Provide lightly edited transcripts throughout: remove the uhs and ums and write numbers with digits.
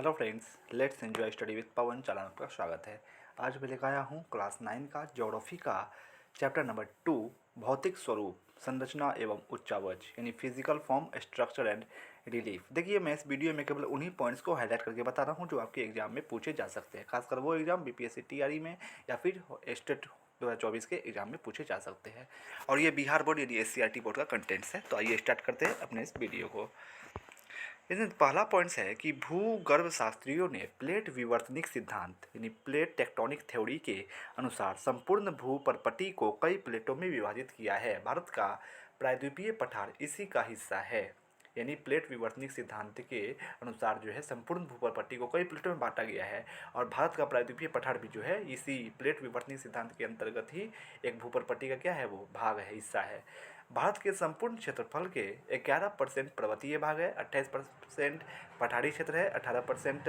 Hello friends, let's enjoy study with Pawan channel पर स्वागत है। आज मैं लेकर आया हूँ क्लास 9 का ज्योग्राफी का चैप्टर नंबर 2 भौतिक स्वरूप, संरचना एवं उच्चावच यानी physical form, structure and relief. देखिए, मैं इस वीडियो में केवल उन्हीं पॉइंट्स को हाईलाइट करके बता रहा हूँ जो आपके एग्जाम में पूछे जा सकते हैं, खासकर वो एग्जाम बीपीएससी टीआरई में या फिर स्टेट 2024 के एग्जाम में पूछे जा सकते हैं। और ये बिहार बोर्ड यानी एससीईआरटी बोर्ड का कंटेंट्स है। तो आइए स्टार्ट करते हैं अपने इस वीडियो को। इसमें पहला पॉइंट्स है कि भूगर्भ शास्त्रियों ने प्लेट विवर्तनिक सिद्धांत यानी प्लेट टेक्टोनिक थ्योरी के अनुसार संपूर्ण भूपरपटी को कई प्लेटों में विभाजित किया है। भारत का प्रायद्वीपीय पठार इसी का हिस्सा है। यानी प्लेट विवर्तनिक सिद्धांत के अनुसार जो है संपूर्ण भूपरपट्टी को कई प्लेटों में बांटा गया है और भारत का प्रायद्वीपीय पठार भी जो है इसी प्लेट विवर्तनिक सिद्धांत के अंतर्गत ही एक भूपरपट्टी का क्या है, वो भाग है, हिस्सा है। भारत के संपूर्ण क्षेत्रफल के 11% पर्वतीय भाग है, 28% पठारी क्षेत्र है, 18%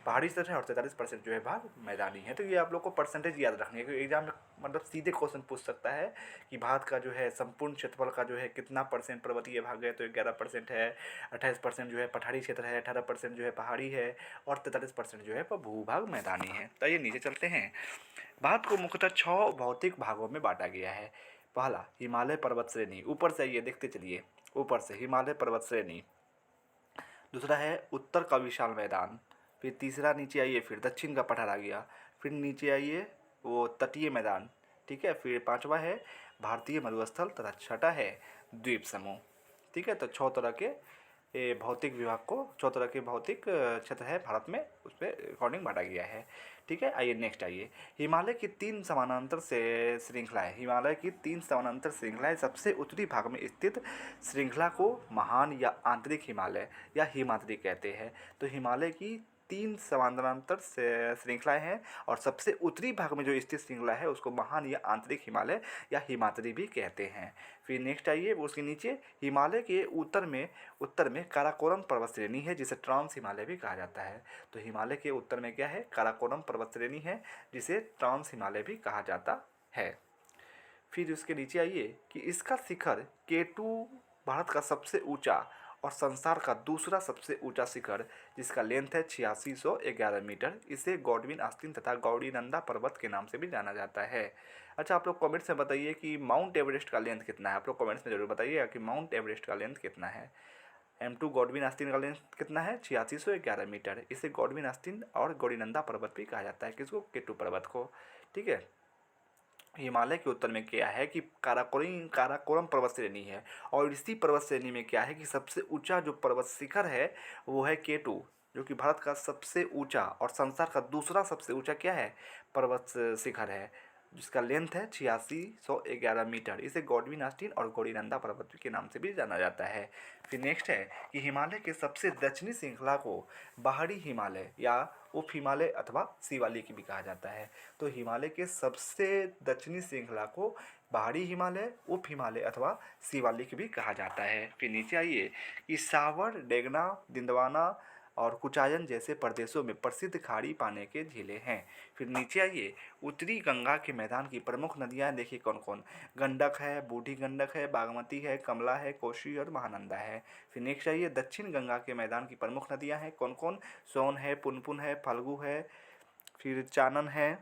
पहाड़ी क्षेत्र है और 43% जो है भाग मैदानी है। तो ये आप लोग को परसेंटेज याद रखनी है क्योंकि एग्जाम में मतलब सीधे क्वेश्चन पूछ सकता है कि भारत का जो है संपूर्ण क्षेत्रफल का जो है कितना परसेंट पर्वतीय भाग है। तो 11% है, 28% जो है पठारी क्षेत्र है, 18% जो है पहाड़ी है और 43% जो है भूभाग मैदानी है। तो ये नीचे चलते हैं। भारत को मुख्यतः 6 भौतिक भागों में बांटा गया है। पहला, हिमालय पर्वत श्रेणी, ऊपर से ये देखते चलिए, ऊपर से हिमालय पर्वत श्रेणी। दूसरा है उत्तर का विशाल मैदान। फिर तीसरा नीचे आइए, फिर दक्षिण का पठार आ गया। फिर नीचे आइए वो तटीय मैदान, ठीक है। फिर पांचवा है भारतीय मरुस्थल तथा छठा है द्वीप समूह, ठीक है। तो 6 तरह के भौतिक विभाग को 6 तरह के भौतिक क्षेत्र है भारत में, उस पर अकॉर्डिंग बांटा गया है, ठीक है। आइए नेक्स्ट आइए, हिमालय की 3 समानांतर से श्रृंखलाएं। हिमालय की 3 समानांतर श्रृंखलाएं सबसे उत्तरी भाग में स्थित श्रृंखला को महान या आंतरिक हिमालय या हिमाद्री कहते हैं। तो हिमालय की 3 समानांतर श्रृंखलाएं हैं और सबसे उत्तरी भाग में जो स्थित श्रृंखला है उसको महान या आंतरिक हिमालय या हिमाद्री भी कहते हैं। फिर नेक्स्ट आइए, उसके नीचे हिमालय के उत्तर में काराकोरम पर्वत श्रेणी है जिसे ट्रांस हिमालय भी कहा जाता है। तो हिमालय के उत्तर में क्या है, काराकोरम पर्वत श्रेणी है जिसे ट्रांस हिमालय भी कहा जाता है। फिर उसके नीचे आइए कि इसका शिखर K2 भारत का सबसे ऊंचा और संसार का दूसरा सबसे ऊंचा शिखर जिसका लेंथ है 8611 मीटर, इसे गॉडविन आस्तीन तथा गौरीनंदा पर्वत के नाम से भी जाना जाता है। अच्छा, आप लोग कमेंट्स में बताइए कि माउंट एवरेस्ट का लेंथ कितना है। आप लोग कमेंट्स में जरूर बताइएगा कि माउंट एवरेस्ट का लेंथ कितना है। M2 गॉडविन आस्तीन का लेंथ कितना है, 8611 मीटर। इसे गॉडविन आस्तीन और गौरीनंदा पर्वत भी कहा जाता है, किसको, K2 पर्वत को, ठीक है। हिमालय के उत्तर में क्या है कि काराकोरम पर्वत श्रेणी है और इसी पर्वत श्रेणी में क्या है कि सबसे ऊंचा जो पर्वत शिखर है वो है K2, जो कि भारत का सबसे ऊंचा और संसार का दूसरा सबसे ऊंचा क्या है, पर्वत शिखर है, जिसका लेंथ है 8611 मीटर। इसे गॉडविन आस्टीन और गौरीनंदा पर्वत के नाम से भी जाना जाता है। फिर नेक्स्ट है कि हिमालय के सबसे दक्षिणी श्रृंखला को बाहरी हिमालय या उप हिमालय अथवा शिवालिक भी कहा जाता है। तो हिमालय के सबसे दक्षिणी श्रृंखला को बाहरी हिमालय, उप हिमालय अथवा शिवालिक भी कहा जाता है। फिर नीचे आइए कि सावर, डेगना, दिंदवाना और कुचायन जैसे प्रदेशों में प्रसिद्ध खाड़ी पानी के झीलें हैं। फिर नीचे आइए, उत्तरी गंगा के मैदान की प्रमुख नदियाँ देखिए कौन कौन, गंडक है, बूढ़ी गंडक है, बागमती है, कमला है, कोसी और महानंदा है। फिर नेक्स्ट आइए, दक्षिण गंगा के मैदान की प्रमुख नदियाँ हैं कौन कौन, सोन है, पुनपुन है, फल्गु है, फिर चानन है।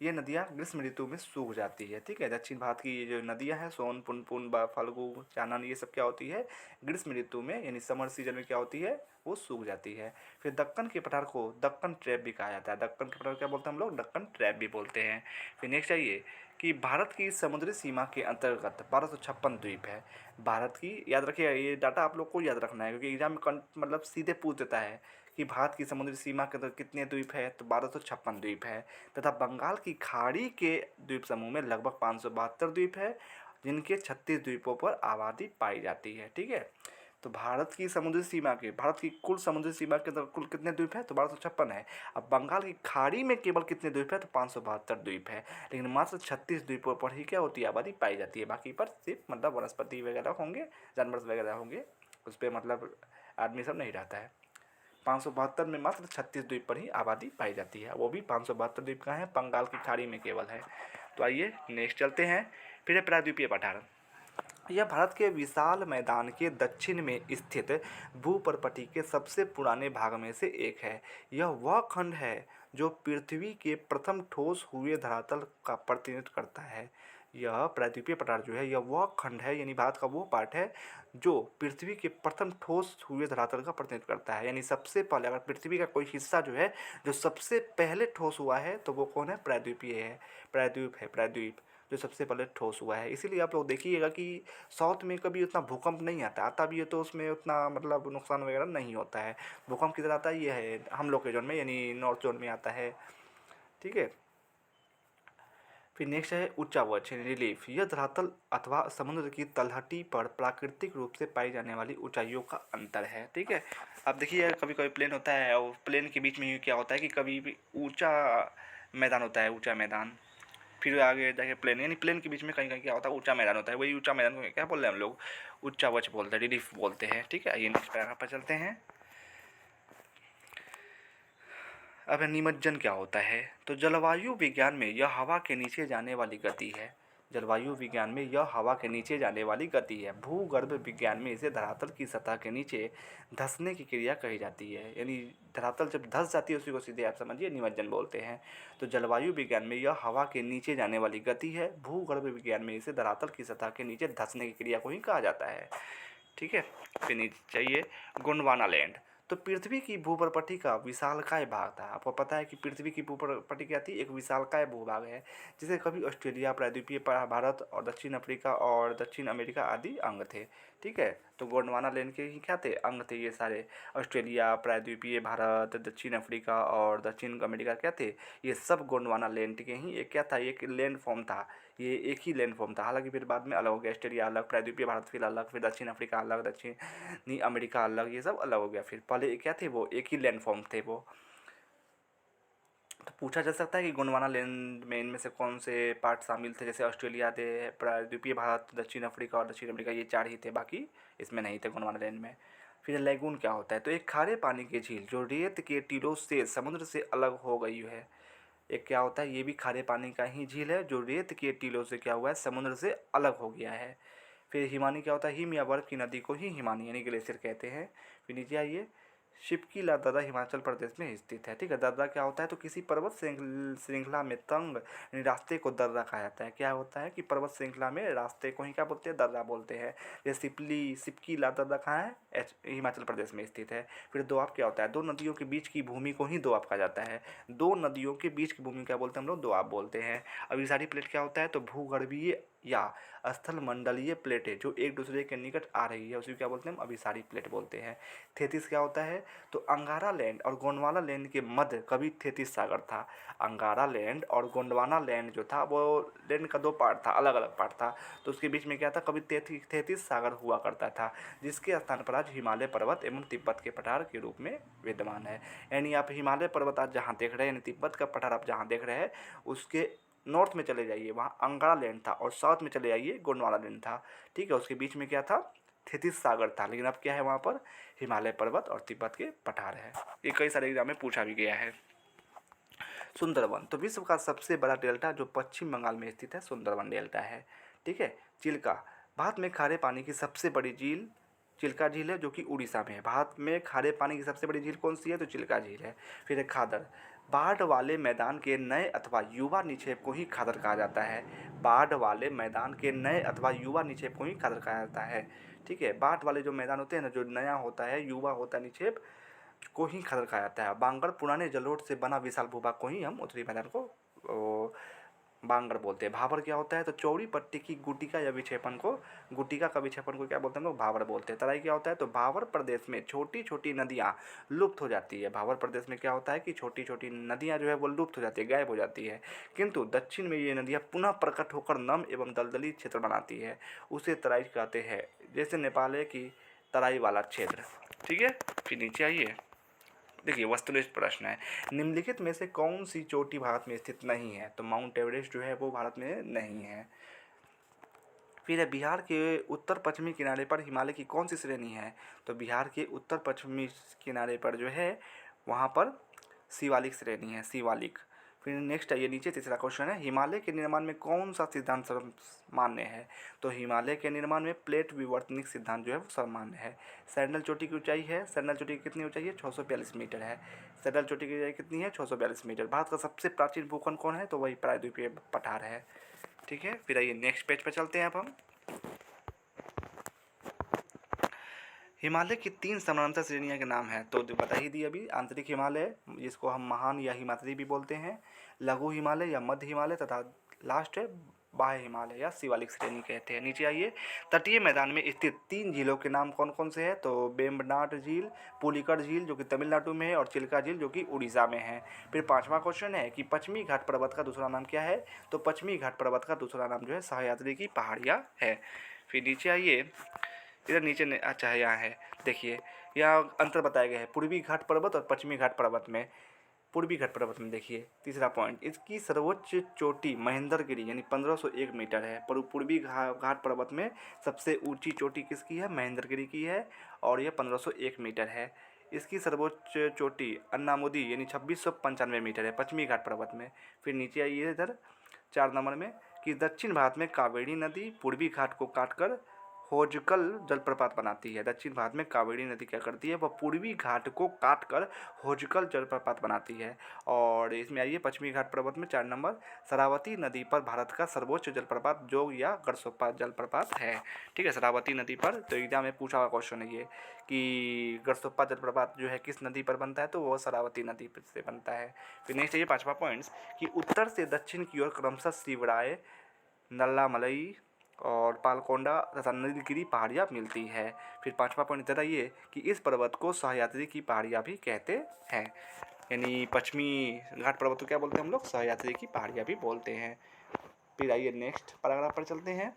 ये नदियाँ ग्रीष्म ऋतु में सूख जाती है, ठीक है। दक्षिण भारत की ये जो नदियाँ हैं सोन, पुनपुन, फल्गु, चानन, ये सब क्या होती है, ग्रीष्म ऋतु में यानी समर सीजन में क्या होती है, वो सूख जाती है। फिर दक्कन के पठार को दक्कन ट्रैप भी कहा जाता है। दक्कन के पठार क्या बोलते हैं हम लोग, दक्कन ट्रैप भी बोलते हैं। फिर नेक्स्ट आइए कि भारत की समुद्री सीमा के अंतर्गत 1256 द्वीप है। भारत की, याद रखिएगा ये डाटा आप लोग को याद रखना है क्योंकि एग्जाम में मतलब सीधे पूछ देता है कि भारत की समुद्री सीमा के अंदर कितने द्वीप है, तो 1256 द्वीप है। तथा बंगाल की खाड़ी के द्वीप समूह में लगभग 572 द्वीप है जिनके 36 द्वीपों पर आबादी पाई जाती है, ठीक है। तो भारत की समुद्री सीमा के, भारत की कुल समुद्री सीमा के अंदर कुल कितने द्वीप है, तो 1256 है। अब बंगाल की खाड़ी में केवल कितने द्वीप है, तो 572 द्वीप है। लेकिन मात्र 36 द्वीपों पर ही क्या होती है, आबादी पाई जाती है। बाकी पर सिर्फ मतलब वनस्पति वगैरह होंगे, जानवर वगैरह होंगे, उस पर मतलब आदमी सब नहीं रहता है। 572 में मात्र 36 द्वीप पर ही आबादी पाई जाती है, वो भी 572 द्वीप कहाँ है, बंगाल की खाड़ी में केवल है। तो आइए नेक्स्ट चलते हैं। फिर है प्रायद्वीपीय पठार। यह भारत के विशाल मैदान के दक्षिण में स्थित भूप्रपटी के सबसे पुराने भाग में से एक है। यह वह खंड है जो पृथ्वी के प्रथम ठोस हुए धरातल का प्रतिनिधित्व करता है। यह प्रायद्वीपीय पठार जो है, यह वह खंड है, यानी भारत का वो पार्ट है जो पृथ्वी के प्रथम ठोस हुए धरातल का प्रतिनिधित्व करता है। यानी सबसे पहले अगर पृथ्वी का कोई हिस्सा जो है जो सबसे पहले ठोस हुआ है तो वो कौन है? प्रायद्वीपीय है, प्रायद्वीप है, प्रायद्वीप जो सबसे पहले ठोस हुआ है। इसीलिए आप लोग देखिएगा कि साउथ में कभी उतना भूकंप नहीं आता, आता भी है तो उसमें उतना मतलब नुकसान वगैरह नहीं होता है। भूकंप किधर आता है? ये है हम लोग के जोन में, यानी नॉर्थ जोन में आता है। ठीक है। फिर नेक्स्ट है उच्चावच रिलीफ। यह धरातल अथवा समुद्र की तलहटी पर प्राकृतिक रूप से पाई जाने वाली ऊंचाइयों का अंतर है। ठीक है। अब देखिए कभी कभी प्लेन होता है और प्लेन के बीच में क्या होता है कि कभी भी ऊंचा मैदान होता है, ऊंचा मैदान, फिर आगे जाके प्लेन, यानी प्लेन के बीच में कहीं कहीं क्या होता है? ऊंचा मैदान होता है। वही ऊंचा मैदान को क्या बोल रहे हैं हम लोग? उच्चावच बोलते हैं, रिलीफ बोलते हैं। ठीक है। ये नेक्स्ट पैराग्राफ पर चलते हैं। अब निमज्जन क्या होता है? तो जलवायु विज्ञान में यह हवा के नीचे जाने वाली गति है। जलवायु विज्ञान में यह हवा के नीचे जाने वाली गति है। भूगर्भ विज्ञान में इसे धरातल की सतह के नीचे धंसने की क्रिया कही जाती है। यानी धरातल जब धंस जाती है उसी को सीधे आप समझिए निमज्जन बोलते हैं। तो जलवायु विज्ञान में यह हवा के नीचे जाने वाली गति है। भूगर्भ विज्ञान में इसे धरातल की सतह के नीचे धंसने की क्रिया को ही कहा जाता है। ठीक है। फिर नीचे चाहिए गोंडवाना लैंड। तो पृथ्वी की भूप्रपटी का विशालकाय भाग था। आपको पता है कि पृथ्वी की भूप्रपटी क्या थी? एक विशालकाय भूभाग है जिसे कभी ऑस्ट्रेलिया, प्रायद्वीपीय भारत और दक्षिण अफ्रीका और दक्षिण अमेरिका आदि अंग थे। ठीक है। तो गोंडवाना लैंड के ही क्या थे? अंग थे ये सारे। ऑस्ट्रेलिया, प्रायद्वीपीय भारत, दक्षिण अफ्रीका और दक्षिण अमेरिका क्या थे? ये सब गोंडवाना लैंड के ही एक क्या था? एक लैंड फॉर्म था। ये एक ही लैंड फॉर्म था। हालांकि फिर बाद में अलग हो गया। ऑस्ट्रेलिया अलग, प्रायद्वीपीय भारत फिर अलग, फिर दक्षिण अफ्रीका अलग, दक्षिणी अमेरिका अलग, ये सब अलग हो गया। फिर पहले क्या थे? वो एक ही लैंड फॉर्म थे वो। तो पूछा जा सकता है कि गोंडवाना लैंड में इनमें से कौन से पार्ट शामिल थे? जैसे ऑस्ट्रेलिया थे, प्रायद्वीपीय भारत, दक्षिण अफ्रीका और दक्षिण अमेरिका, ये 4 ही थे, बाकी इसमें नहीं थे गोंडवाना लैंड में। फिर लैगून क्या होता है? तो एक खारे पानी की झील जो रेत के टीलों से समुद्र से अलग हो गई है। एक क्या होता है? ये भी खारे पानी का ही झील है जो रेत के टीलों से क्या हुआ है? समुद्र से अलग हो गया है। फिर हिमानी क्या होता है? हिम या बर्फ की नदी को ही हिमानी यानी ग्लेशियर कहते हैं। फिर नीचे आइए, शिपकीला दर्रा हिमाचल प्रदेश में स्थित है। ठीक है। दर्रा क्या होता है? तो किसी पर्वत श्रृंखला में तंग रास्ते को दर्रा कहा जाता है। क्या होता है कि पर्वत श्रृंखला में रास्ते को ही क्या बोलते हैं? दर्रा बोलते हैं। ये शिपकीला दर्रा कहाँ है? हिमाचल प्रदेश में स्थित है। फिर दोआब क्या होता है? दो नदियों के बीच की भूमि को ही दोआब कहा जाता है। दो नदियों के बीच की भूमि क्या बोलते हैं हम लोग? दोआब बोलते हैं। अभिसारी प्लेट क्या होता है? तो भूगर्भीय या स्थल मंडलीय प्लेटें जो एक दूसरे के निकट आ रही है उसी को क्या बोलते हैं? हम अभिसारी प्लेट बोलते हैं। थेथिस क्या होता है? तो अंगारा लैंड और गोंडवाना लैंड के मध्य कभी थेथिस सागर था। अंगारा लैंड और गोंडवाना लैंड जो था वो लैंड का 2 पार्ट था, अलग अलग पार्ट था। तो उसके बीच में क्या था? कभी थेथिस सागर हुआ करता था, जिसके स्थान पर आज हिमालय पर्वत एवं तिब्बत के पठार के रूप में विद्यमान है। यानी आप हिमालय पर्वत आज जहाँ देख रहे हैं, यानी तिब्बत का पठार आप जहाँ देख रहे हैं, उसके नॉर्थ में चले जाइए, वहाँ अंगारा लैंड था, और साउथ में चले जाइए गोंडवाना लैंड था। ठीक है। उसके बीच में क्या था? थेथिस सागर था। लेकिन अब क्या है वहाँ पर? हिमालय पर्वत और तिब्बत के पठार है। ये कई सारे एग्जाम में पूछा भी गया है। सुंदरवन, तो विश्व का सबसे बड़ा डेल्टा जो पश्चिम बंगाल में स्थित है, सुंदरवन डेल्टा है। ठीक है। चिल्का, भारत में खारे पानी की सबसे बड़ी झील चिल्का झील है जो कि उड़ीसा में है। भारत में खारे पानी की सबसे बड़ी झील कौन सी है? तो चिल्का झील है। फिर है खादर, बाढ़ वाले मैदान के नए अथवा युवा निक्षेप को ही खादर कहा जाता है। बाढ़ वाले मैदान के नए अथवा युवा निक्षेप को ही खादर कहा जाता है। ठीक है। बाढ़ वाले जो मैदान होते हैं ना, जो नया होता है, युवा होता है निक्षेप, को ही खादर कहा जाता है। बांगर, पुराने जलोढ़ से बना विशाल भूभाग को ही हम उत्तरी मैदान को बांगर बोलते हैं। भाबर क्या होता है? तो चौड़ी पट्टी की गुटिका या विक्षेपण को, गुटिका का विक्षेपण को क्या बोलते हैं हम लोग? भाबर बोलते हैं। तराई क्या होता है? तो भाबर प्रदेश में छोटी छोटी नदियाँ लुप्त हो जाती है। भाबर प्रदेश में क्या होता है कि छोटी छोटी नदियाँ जो है वो लुप्त हो जाती है, गायब हो जाती है। किंतु दक्षिण में ये नदियाँ पुनः प्रकट होकर नम एवं दलदली क्षेत्र बनाती है, उसे तराई कहते हैं। जैसे नेपाल है कि तराई वाला क्षेत्र। ठीक है। फिर नीचे आइए, देखिए वस्तुनिष्ठ प्रश्न है, निम्नलिखित में से कौन सी चोटी भारत में स्थित नहीं है? तो माउंट एवरेस्ट जो है वो भारत में नहीं है। फिर है बिहार के उत्तर पश्चिमी किनारे पर हिमालय की कौन सी श्रेणी है? तो बिहार के उत्तर पश्चिमी किनारे पर जो है वहाँ पर शिवालिक श्रेणी है, शिवालिक। फिर नेक्स्ट आइए नीचे, तीसरा क्वेश्चन है, हिमालय के निर्माण में कौन सा सिद्धांत सर्वमान्य है? तो हिमालय के निर्माण में प्लेट विवर्तनिक सिद्धांत जो है वो सर्वमान्य है। सैंडल चोटी की ऊंचाई है, सैंडल चोटी की कितनी ऊंचाई है? 642 मीटर है। सैंडल चोटी की ऊंचाई कितनी है? 642 मीटर। भारत का सबसे प्राचीन भूखंड कौन है? तो वही प्रायद्वीपीय पठार है। ठीक है, फिर आइए नेक्स्ट पेज पर चलते हैं अब हम। हिमालय की 3 समानांतर श्रेणियों के नाम हैं, तो बता ही दी अभी। आंतरिक हिमालय, जिसको हम महान या हिमाद्री भी बोलते हैं, लघु हिमालय या मध्य हिमालय, तथा लास्ट है बाह्य हिमालय या शिवालिक श्रेणी कहते हैं। नीचे आइए, तटीय मैदान में स्थित 3 झीलों के नाम कौन कौन से हैं? तो वेम्बनाड झील, पुलिकट झील जो कि तमिलनाडु में है, और चिल्का झील जो कि उड़ीसा में है। फिर 5वां क्वेश्चन है कि पश्चिमी घाट पर्वत का दूसरा नाम क्या है? तो पश्चिमी घाट पर्वत का दूसरा नाम जो है सह्याद्री की पहाड़ियाँ है। फिर नीचे आइए, इधर नीचे अच्छा है, यहाँ है, देखिए यहाँ अंतर बताए गए हैं पूर्वी घाट पर्वत और पश्चिमी घाट पर्वत में। पूर्वी घाट पर्वत में देखिए तीसरा पॉइंट, इसकी सर्वोच्च चोटी महेंद्रगिरी यानी 1501 मीटर है। पर पूर्वी घाट पर्वत में सबसे ऊंची चोटी किसकी है? महेंद्रगिरी की है, और यह 1501 मीटर है। इसकी सर्वोच्च चोटी अन्नामुदी यानी 2695 मीटर है पश्चिमी घाट पर्वत में। फिर नीचे आइए इधर 4 नंबर में, कि दक्षिण भारत में कावेरी नदी पूर्वी घाट को काटकर होजकल जलप्रपात बनाती है। दक्षिण भारत में कावेरी नदी क्या करती है? वह पूर्वी घाट को काटकर होजकल जलप्रपात बनाती है। और इसमें आइए पश्चिमी घाट पर्वत में 4 नंबर, शरावती नदी पर भारत का सर्वोच्च जलप्रपात जोग या गरसोप्पा जलप्रपात है। ठीक है, शरावती नदी पर, तो एग्जाम में पूछा हुआ क्वेश्चन है ये कि गरसोप्पा जलप्रपात जो है किस नदी पर बनता है? तो वह शरावती नदी से बनता है। फिर नेक्स्ट ये 5वां पॉइंट्स, कि उत्तर से दक्षिण की ओर क्रमशः शिवराय, नल्लामलई और पालकोंडा तथा नीलगिरी पहाड़ियाँ मिलती है। फिर 5वां पॉइंट इधर आइए कि इस पर्वत को सह्याद्री की पहाड़ियाँ भी कहते हैं, यानी पश्चिमी घाट पर्वत को क्या बोलते हैं हम लोग? सह्याद्री की पहाड़ियाँ भी बोलते हैं। फिर आइए नेक्स्ट पैराग्राफ पर चलते हैं।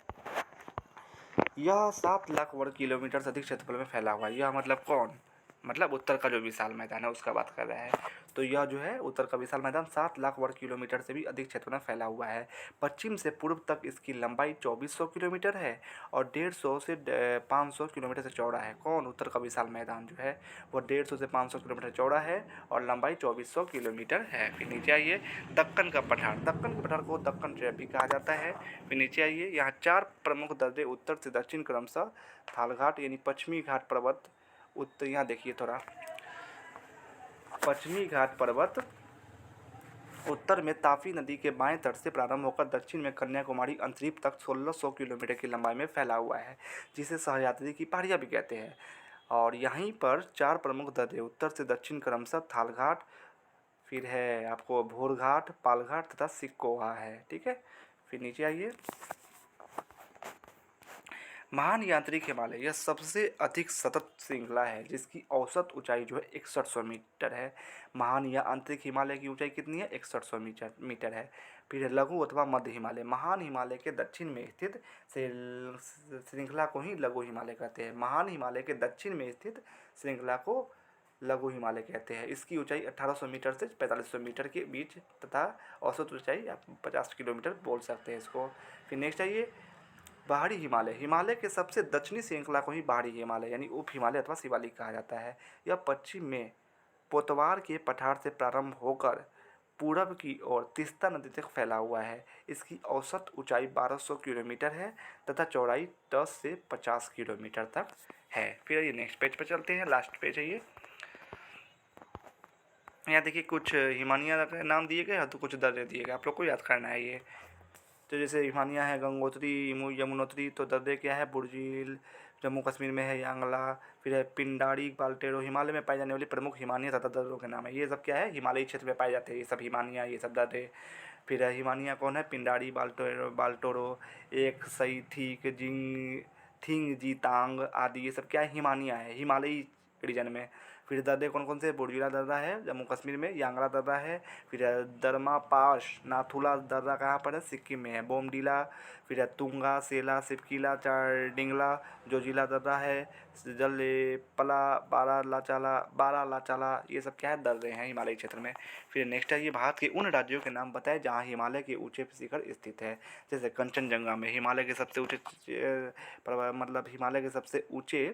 यह 7 लाख वर्ग किलोमीटर से अधिक क्षेत्रफल में फैला हुआ है। यह मतलब कौन? मतलब उत्तर का जो विशाल मैदान है उसका बात कर रहा है। तो यह जो है उत्तर का विशाल मैदान 7 लाख वर्ग किलोमीटर से भी अधिक क्षेत्र में फैला हुआ है। पश्चिम से पूर्व तक इसकी लंबाई 2400 किलोमीटर है और 150 से 500 किलोमीटर से चौड़ा है। कौन? उत्तर का विशाल मैदान जो है वो 150 से 500 किलोमीटर चौड़ा है और लंबाई 2400 किलोमीटर है। फिर नीचे आइए, दक्कन का पठार, दक्कन के पठार को दक्कन ट्रैप भी कहा जाता है। फिर नीचे आइए, यहाँ 4 प्रमुख दर्रे उत्तर से दक्षिण क्रमशः थालघाट यानी पश्चिमी घाट पर्वत, उत्तर यहाँ देखिए थोड़ा, पश्चिमी घाट पर्वत उत्तर में तापी नदी के बाएं तट से प्रारंभ होकर दक्षिण में कन्याकुमारी अंतरीप तक 1600 किलोमीटर की लंबाई में फैला हुआ है, जिसे सह्याद्री की पहाड़ियाँ भी कहते हैं। और यहीं पर 4 प्रमुख दर्रे उत्तर से दक्षिण क्रमशः थालघाट, फिर है आपको भोरघाट, पालघाट तथा सिक्कोहा है। ठीक है, फिर नीचे आइए, महान यांत्रिक हिमालय यह सबसे अधिक सतत श्रृंखला है जिसकी औसत ऊंचाई जो है 6100 मीटर है। महान या आंतरिक हिमालय की ऊंचाई कितनी है? 6100 मीटर है। फिर है लघु अथवा मध्य हिमालय, महान हिमालय के दक्षिण में स्थित श्रृंखला को ही लघु हिमालय कहते हैं। महान हिमालय के दक्षिण में स्थित श्रृंखला को लघु हिमालय कहते हैं। इसकी ऊंचाई 1800 मीटर से 4500 मीटर के बीच तथा औसत ऊंचाई आप 50 किलोमीटर बोल सकते हैं इसको। फिर नेक्स्ट आइए, पहाड़ी हिमालय, हिमालय के सबसे दक्षिणी श्रृंखला को ही पहाड़ी हिमालय यानी उप हिमालय अथवा शिवालिक कहा जाता है। यह पश्चिम में पोतवार के पठार से प्रारंभ होकर पूरब की ओर तीस्ता नदी तक फैला हुआ है। इसकी औसत ऊंचाई 1200 किलोमीटर है तथा चौड़ाई 10 से 50 किलोमीटर तक है। फिर ये नेक्स्ट पेज पर चलते हैं, लास्ट पेज है ये। यहाँ देखिए कुछ हिमालय के नाम दिए गए हैं तो कुछ दर्रे दिए गए, आप लोग को याद करना है ये। तो जैसे हिमालय है गंगोत्री, यमुनोत्री, तो दर्रे क्या है? बुर्जिल जम्मू कश्मीर में है, यांगला, फिर है पिंडारी, बाल्टेरो। हिमालय में पाई जाने वाली प्रमुख हिमालय तथा दर्रों के नाम है। ये सब क्या है? हिमालयी क्षेत्र में पाए जाते हैं ये सब हिमालय, ये सब दर्रे। फिर है हिमालय कौन है? पिंडारी, बाल्टोरो, एक सई थीक, थिंग जीतांग आदि, ये सब क्या है? हिमालय है, हिमालयी रीजन में। फिर दर्रे कौन कौन से? बुर्जिला दर्रा है जम्मू कश्मीर में, यांगला दर्रा है, फिर दरमा पास, नाथुला दर्रा कहाँ पर है? सिक्किम में है, बोमडीला, फिर तुंगा, सेला, सिपकीला, चारडिंगला, जोजिला दर्रा है, जलेपला, बारालाचाला, ये सब क्या है? दर्रे हैं हिमालयी क्षेत्र में। फिर नेक्स्ट है ये, भारत के उन राज्यों के नाम बताए जहाँ हिमालय के ऊंचे शिखर स्थित है। जैसे कंचनजंगा में, हिमालय के सबसे ऊंचे मतलब हिमालय के सबसे ऊंचे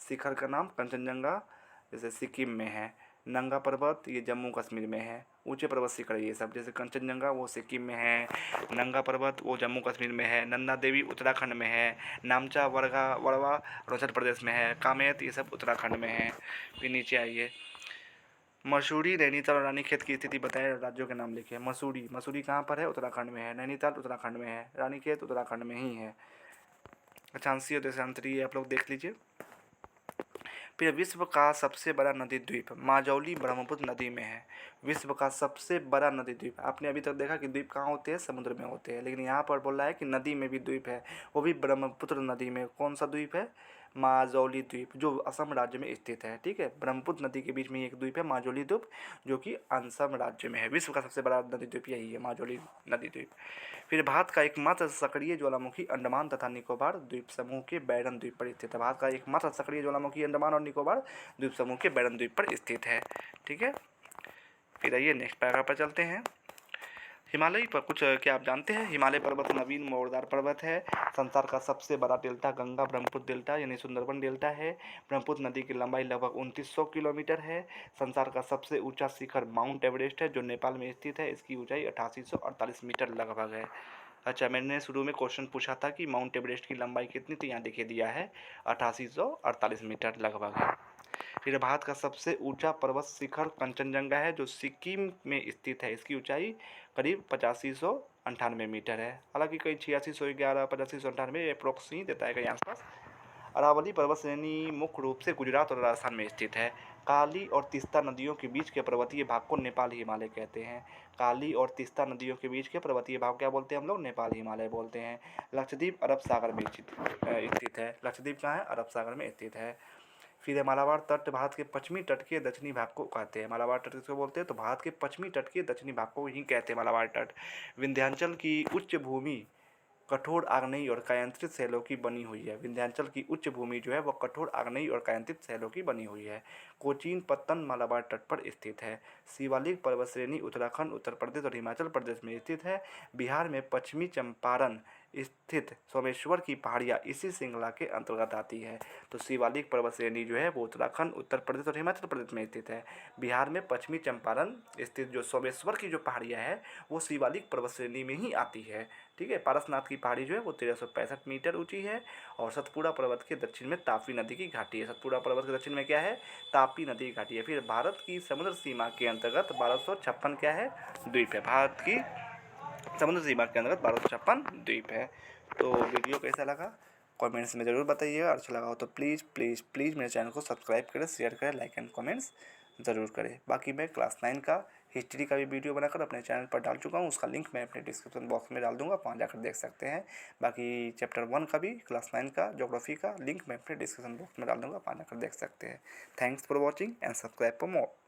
शिखर का नाम कंचनजंगा जैसे सिक्किम में है। नंगा पर्वत ये जम्मू कश्मीर में है। ऊंचे पर्वत शिखर ये सब, जैसे कंचनजंगा वो सिक्किम में है, नंगा पर्वत वो जम्मू कश्मीर में है, नंदा देवी उत्तराखंड में है, नामचा वड़वा अरुणाचल प्रदेश में है, कामेत ये सब उत्तराखंड में है। फिर नीचे आइए, मसूरी, नैनीताल और रानीखेत की स्थिति बताएं, राज्यों के नाम लिखे। मसूरी कहाँ पर है? उत्तराखंड में है। नैनीताल उत्तराखंड में है। रानीखेत उत्तराखंड में ही है। अक्षांशीय और देशांतरीय आप लोग देख लीजिए। फिर विश्व का सबसे बड़ा नदी द्वीप माजौली ब्रह्मपुत्र नदी में है। विश्व का सबसे बड़ा नदी द्वीप, आपने अभी तक देखा कि द्वीप कहाँ होते हैं? समुद्र में होते हैं, लेकिन यहाँ पर बोल रहा है कि नदी में भी द्वीप है, वो भी ब्रह्मपुत्र नदी में। कौन सा द्वीप है? माजौली द्वीप, जो असम राज्य में स्थित है। ठीक है, ब्रह्मपुत्र नदी के बीच में एक द्वीप है माजौली द्वीप, जो कि असम राज्य में है। विश्व का सबसे बड़ा नदी द्वीप यही है, माजौली नदी द्वीप। फिर भारत का एकमात्र सक्रिय ज्वालामुखी अंडमान तथा निकोबार द्वीप समूह के बैरन द्वीप पर स्थित है। भारत का एकमात्र सक्रिय ज्वालामुखी अंडमान और निकोबार द्वीप समूह के बैरन द्वीप पर स्थित है। ठीक है, फिर आइए नेक्स्ट पैराग्राफ पर चलते हैं। हिमालय पर कुछ क्या आप जानते हैं? हिमालय पर्वत नवीन मोड़दार पर्वत है। संसार का सबसे बड़ा डेल्टा गंगा ब्रह्मपुत्र डेल्टा यानी सुंदरबन डेल्टा है। ब्रह्मपुत्र नदी की लंबाई लगभग 2900 किलोमीटर है। संसार का सबसे ऊंचा शिखर माउंट एवरेस्ट है, जो नेपाल में स्थित है। इसकी ऊंचाई 8848 मीटर लगभग है। अच्छा, मैंने शुरू में क्वेश्चन पूछा था कि माउंट एवरेस्ट की लंबाई कितनी, तो यहाँ देखिए दिया है 8848 मीटर लगभग है। फिर भारत का सबसे ऊंचा पर्वत शिखर कंचनजंगा है, जो सिक्किम में स्थित है। इसकी ऊंचाई करीब 8598 मीटर है। हालांकि कहीं 8611 8598 अप्रोक्स ही देता है कहीं आसपास। अरावली पर्वत श्रेणी मुख्य रूप से गुजरात और राजस्थान में स्थित है। काली और तीस्ता नदियों के बीच के पर्वतीय भाग को नेपाल हिमालय कहते हैं। काली और तीस्ता नदियों के बीच के पर्वतीय भाग क्या बोलते हैं हम लोग? नेपाल हिमालय बोलते हैं। लक्षद्वीप अरब सागर में स्थित है। लक्षद्वीप कहाँ है? अरब सागर में स्थित है। फिर है मालाबार तट, भारत के पश्चिमी तट के दक्षिणी भाग को कहते हैं। मालाबार तट किसको बोलते हैं? तो भारत के पश्चिमी तट के दक्षिणी भाग को ही कहते हैं मालाबार तट। विंध्याचल की उच्च भूमि कठोर आग्नेयी और कायांतरित शैलों की बनी हुई है। विंध्याचल की उच्च भूमि जो है वह कठोर आग्नेयी और कायांतरित शैलों की बनी हुई है। कोचीन पत्तन मालाबार तट पर स्थित है। शिवालिक पर्वत श्रेणी उत्तराखंड, उत्तर प्रदेश और हिमाचल प्रदेश में स्थित है। बिहार में पश्चिमी चंपारण स्थित सोमेश्वर की पहाड़ियाँ इसी श्रृंखला के अंतर्गत आती है। तो शिवालिक पर्वत श्रेणी जो है वो उत्तराखंड, उत्तर प्रदेश और हिमाचल प्रदेश में स्थित है। बिहार में पश्चिमी चंपारण स्थित जो सोमेश्वर की जो पहाड़ियाँ है वो शिवालिक पर्वत श्रेणी में ही आती है। ठीक है, पारसनाथ की पहाड़ी जो है वो 1365 मीटर ऊंची है। और सतपुड़ा पर्वत के दक्षिण में तापी नदी की घाटी है। सतपुड़ा पर्वत के दक्षिण में क्या है? तापी नदी की घाटी है। फिर भारत की समुद्र सीमा के अंतर्गत 1256 क्या है? द्वीप है। भारत की समुद्र सीमा के अंतर्गत 1256 द्वीप है। तो वीडियो कैसा लगा कमेंट्स में ज़रूर बताइएगा। अच्छा लगा हो तो प्लीज़ प्लीज़ प्लीज़ मेरे चैनल को सब्सक्राइब करें, शेयर करें, लाइक एंड कमेंट्स ज़रूर करें। बाकी मैं क्लास 9 का हिस्ट्री का भी वीडियो बनाकर अपने चैनल पर डाल चुका हूँ, उसका लिंक मैं अपने डिस्क्रिप्शन बॉक्स में डाल दूँगा, वहाँ जाकर देख सकते हैं। बाकी चैप्टर 1 का भी, क्लास 9 का ज्योग्राफी का लिंक मैं अपने डिस्क्रिप्शन बॉक्स में डाल दूँगा, वहाँ जाकर देख सकते हैं। Thanks for watching and subscribe for more.